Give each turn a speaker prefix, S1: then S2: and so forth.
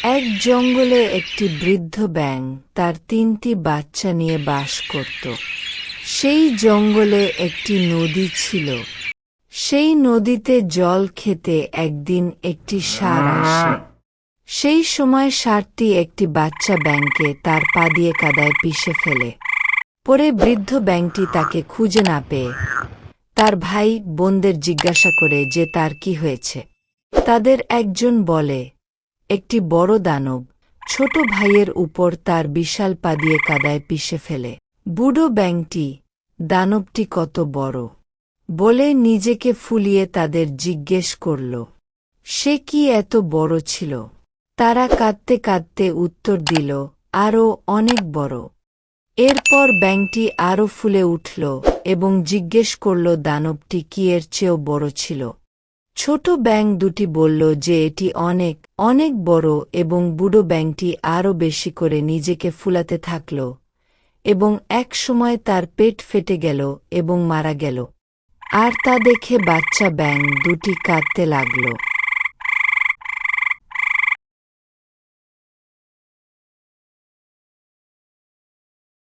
S1: এক জঙ্গলে একটি বৃদ্ধ ব্যাঙ তার ৩টি বাচ্চা নিয়ে বাস করত। সেই জঙ্গলে একটি নদী ছিল। সেই নদীতে জল খেতে একদিন একটি ষাঁড় আসে। সেই সময় ষাঁড়টি একটি বাচ্চা ব্যাঙকে তার পা দিয়ে কাদায় পিষে ফেলে। পরে বৃদ্ধ ব্যাঙটি তাকে খুঁজে না পেয়ে তার ভাই বোনদের জিজ্ঞাসা করে যে তার কি হয়েছে। তাদের একজন বলে, একটি বড় দানব ছোট ভাইয়ের উপর তার বিশাল পা দিয়ে কাদায় পিষে ফেলে। বুড়ো ব্যাঙটি, দানবটি কত বড় বলে নিজেকে ফুলিয়ে তাদের জিজ্ঞেস করল, সে কি এত বড় ছিল? তারা কাঁদতে কাঁদতে উত্তর দিল, আরও অনেক বড়। এরপর ব্যাঙটি আরও ফুলে উঠল এবং জিজ্ঞেস করল দানবটি কি এর চেয়েও বড় ছিল। ছোট ব্যাঙ দুটি বলল যে এটি অনেক অনেক বড় এবং বুড়ো ব্যাঙটি আরও বেশি করে নিজেকে ফুলাতে থাকল এবং এক সময় তার পেট ফেটে গেল এবং মারা গেল। আর তা দেখে বাচ্চা ব্যাঙ দুটি কাঁদতে লাগল।